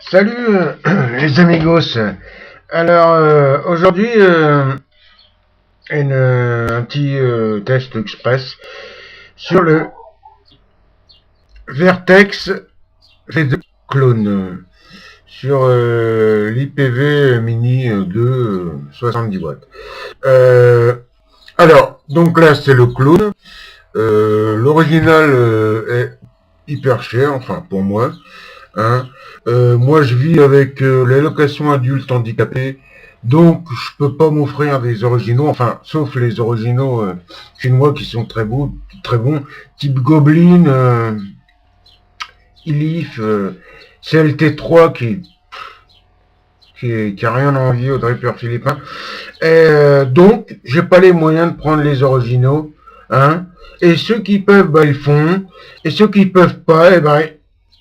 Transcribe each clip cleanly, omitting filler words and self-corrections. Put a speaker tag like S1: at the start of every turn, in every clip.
S1: Salut les amigos. Alors aujourd'hui un petit test express sur le Vertex V2 clone sur l'IPV mini de 70 watts. Alors donc là c'est le clone. L'original est hyper cher, enfin pour moi. Hein. Moi, je vis avec l'allocation adulte handicapé, donc je peux pas m'offrir des originaux, enfin, sauf les originaux chinois qui sont très beaux, très bons, type Goblin, Ilif, CLT3 qui a rien à envier au dripper philippin. Donc, j'ai pas les moyens de prendre les originaux, hein. Et ceux qui peuvent, bah, ils font. Et ceux qui peuvent pas, eh ben,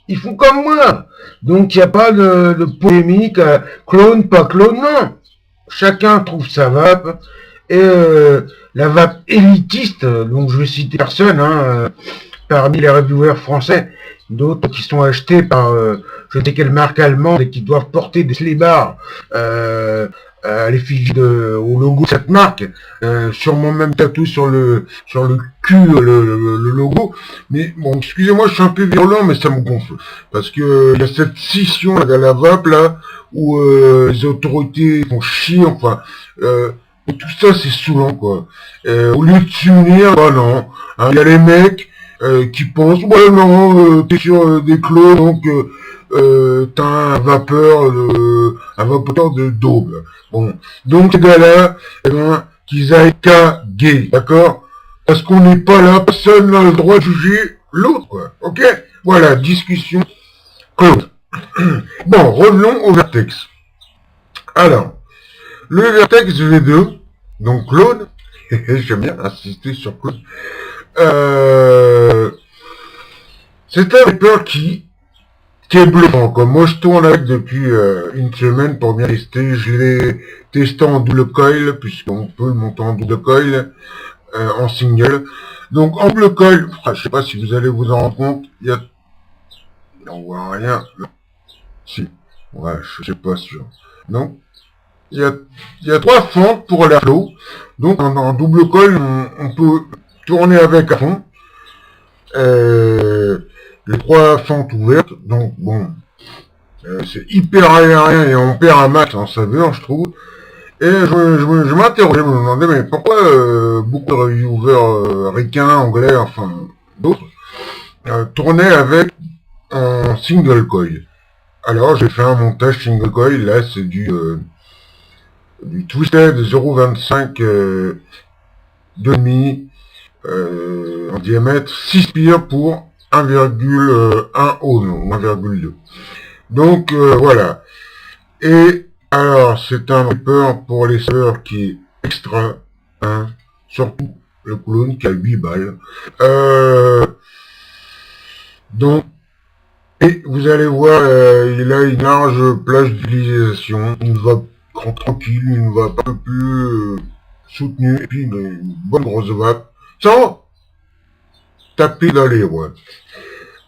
S1: ils font comme moi. Donc, il n'y a pas de polémique, clone, pas clone, non. Chacun trouve sa vape. Et la vape élitiste, donc je vais citer personne, hein, parmi les reviewers français, d'autres qui sont achetés par je ne sais quelle marque allemande et qui doivent porter des slibards à l'effigie au logo de cette marque, sûrement même tatou sur le cul le logo. Mais bon, excusez-moi, je suis un peu violent, mais ça me gonfle parce que il y a cette scission à la vape là où les autorités font chier, enfin. Tout ça c'est saoulant quoi. Au lieu de s'unir, bah non. Il y a les mecs qui pensent, ouais non, t'es sur des clones, donc t'as un vapeur de daube. Bon, donc ces gars-là, eh ben, qu'ils aillent qu'à gay, d'accord? Parce qu'on n'est pas là, personne n'a le droit de juger l'autre, quoi. Ok? Voilà, discussion close. Bon, revenons au Vertex. Alors, le Vertex V2, donc clone, j'aime bien insister sur clone, c'est un vapeur qui est bluffant. Comme moi, je tourne avec depuis une semaine pour bien tester. Je l'ai testé en double coil, puisqu'on peut le monter en double coil, en single. Donc, en double coil, enfin, je sais pas si vous allez vous en rendre compte, il y a... On voit rien. Si. Ouais, je sais pas sûr. Donc, il y a trois fentes pour l'airflow. Donc, en double coil, on peut tourner avec à fond. Les trois fentes ouvertes, donc bon, c'est hyper aérien et on perd un max en saveur, je trouve. Et je m'interrogeais, je me demandais, mais pourquoi beaucoup de reviewers ricains, anglais, enfin d'autres, tournaient avec un single coil. Alors j'ai fait un montage single coil, là c'est du Twisted 0,25 demi en diamètre, 6 spires pour 1,1 ohm ou 1,2. Donc voilà. Et alors c'est un dripper pour les serveurs qui est extra, hein, surtout le clone qui a 8 balles. Donc et vous allez voir, il a une large plage d'utilisation, une vape tranquille, une vape un peu plus soutenue, et puis une bonne grosse vape, sans taper dans les watts.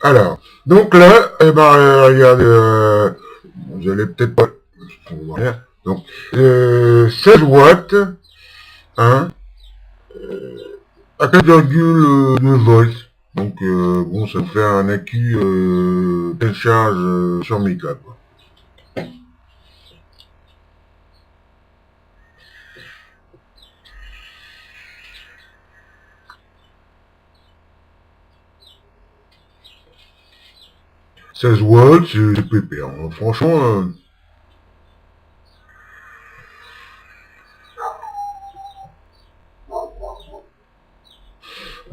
S1: Alors, donc là, eh ben, regardez, vous allez peut-être pas, donc, 16 watts, hein, à 4,2 volts. Donc, bon, ça fait un accu télécharge sur Mika, quoi. Ça se voit, c'est pépère. Hein. Franchement,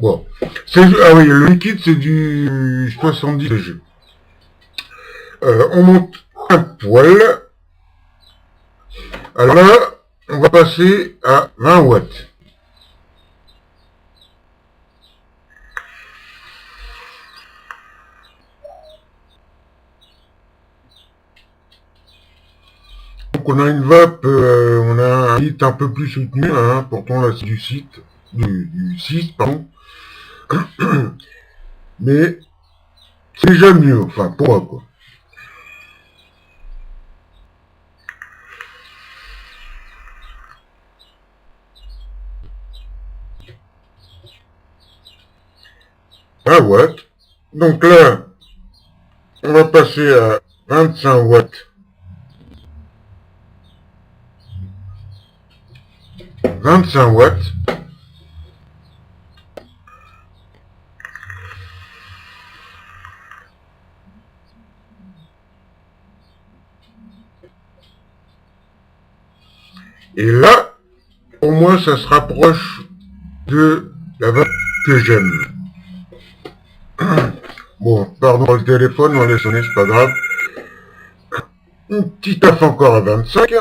S1: bon. Ah oui, le liquide, c'est du 70 G. On monte un poil. Alors là, on va passer à 20 watts. Donc on a une vape, on a un hit un peu plus soutenu, hein, pourtant là c'est du 6, pardon. Mais c'est déjà mieux, enfin pour moi quoi.
S2: 1 watt. Donc là, on va passer à 25 watts. 25 watts. Et là, pour moi, ça se rapproche de la vape que j'aime. Bon, pardon pour le téléphone, on laisse sonner, c'est pas grave. Une petite taf encore à 25.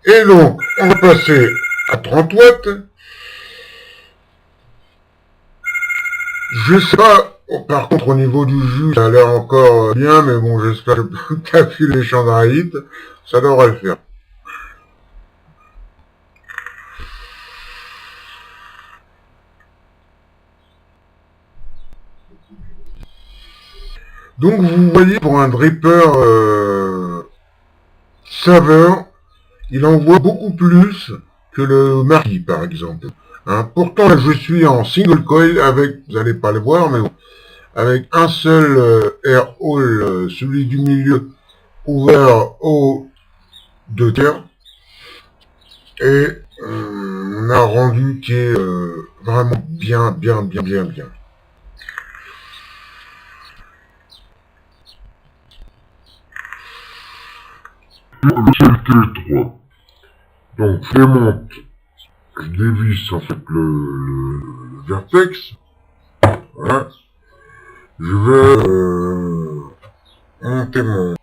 S2: Et donc, on va passer à 30 watts. Je sais pas, par contre, au niveau du jus, ça a l'air encore bien, mais bon, j'espère que je peux taper les chandraites. Ça devrait le faire. Donc, vous voyez, pour un dripper saveur, il envoie beaucoup plus que le Marquis, par exemple. Hein, pourtant, là, je suis en single coil avec, vous n'allez pas le voir, mais bon, avec un seul air hole, celui du milieu, ouvert au 2 tiers, et on a un rendu qui est vraiment bien. Le CLT3. Donc, je démonte, je dévisse en fait le vertex. Voilà. Je vais monter mon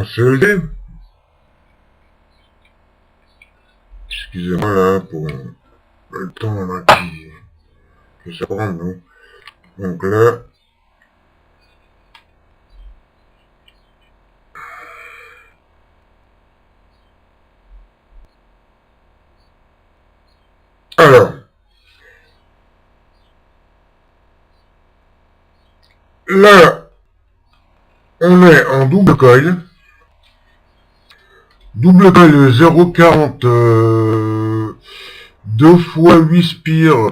S2: CLD. Excusez-moi là pour le temps là que ça prend, non. Donc là, alors, là, on est en double coil. Double coil 0,40, 2 fois 8 spires,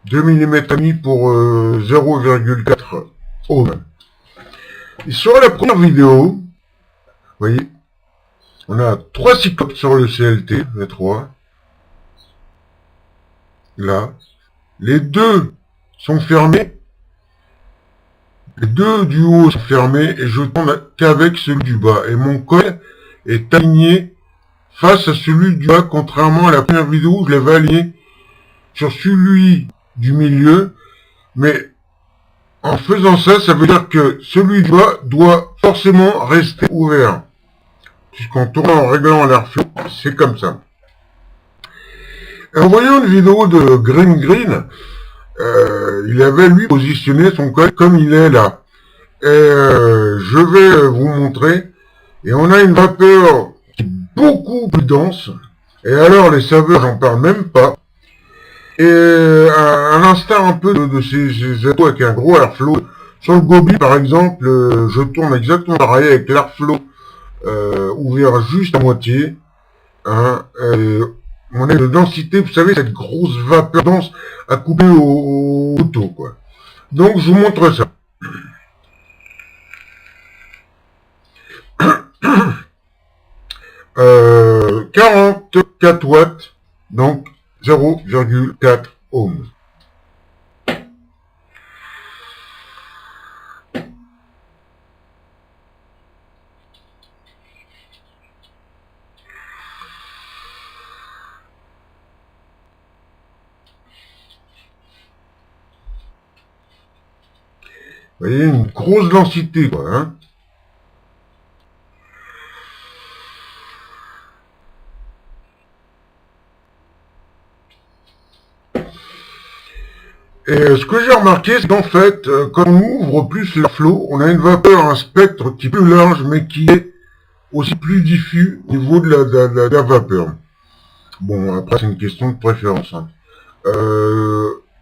S2: 2 mm et demi pour 0,4 ohm. Et sur la première vidéo, vous voyez, on a 3 cyclopes sur le CLT, les 3. Là, les 2 sont fermés. Les 2 du haut sont fermés et je tourne qu'avec celui du bas. Et mon coil est aligné face à celui du bas, contrairement à la première vidéo où je l'avais aligné sur celui du milieu. Mais en faisant ça, ça veut dire que celui du bas doit forcément rester ouvert. Puisqu'en tournant, en réglant l'air flow, c'est comme ça. Et en voyant une vidéo de Green, il avait lui positionné son coil comme il est là. Et je vais vous montrer. Et on a une vapeur qui est beaucoup plus dense. Et alors les saveurs, j'en parle même pas. Et à l'instar un peu de ces autos avec un gros airflow. Sur le Gobi par exemple, je tourne exactement pareil avec l'airflow ouvert juste à moitié. Hein, on a une densité, vous savez, cette grosse vapeur dense à couper au couteau, quoi. Donc, je vous montre ça. Euh, 44 watts, donc 0,4 ohms. Vous voyez, une grosse densité, quoi, hein. Et ce que j'ai remarqué, c'est qu'en fait, quand on ouvre plus l'airflow, on a une vapeur, un spectre qui est plus large, mais qui est aussi plus diffus au niveau de la vapeur. Bon, après, c'est une question de préférence. Hein.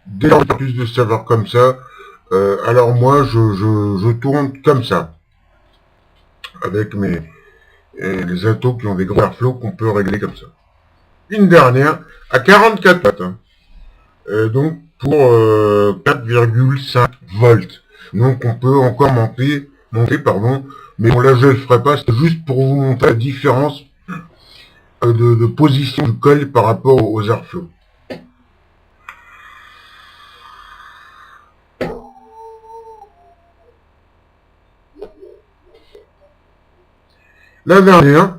S2: Dès lors qu'il y a plus de saveur comme ça, alors moi, je tourne comme ça. avec les atos qui ont des grands airflow qu'on peut régler comme ça. Une dernière, à 44 watts, hein. Donc pour 4,5 volts. Donc on peut encore monter, mais bon là je le ferai pas, c'est juste pour vous montrer la différence de position du coil par rapport aux airflow. La dernière,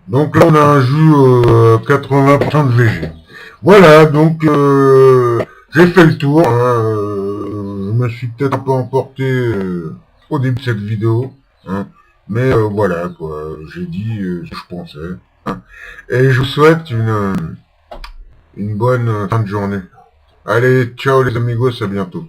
S2: donc là on a un jus 80% de VG. Voilà, donc j'ai fait le tour, hein, je me suis peut-être un peu emporté au début de cette vidéo, hein, mais voilà quoi, j'ai dit ce que je pensais, hein, et je vous souhaite une bonne fin de journée. Allez, ciao les amigos, à bientôt.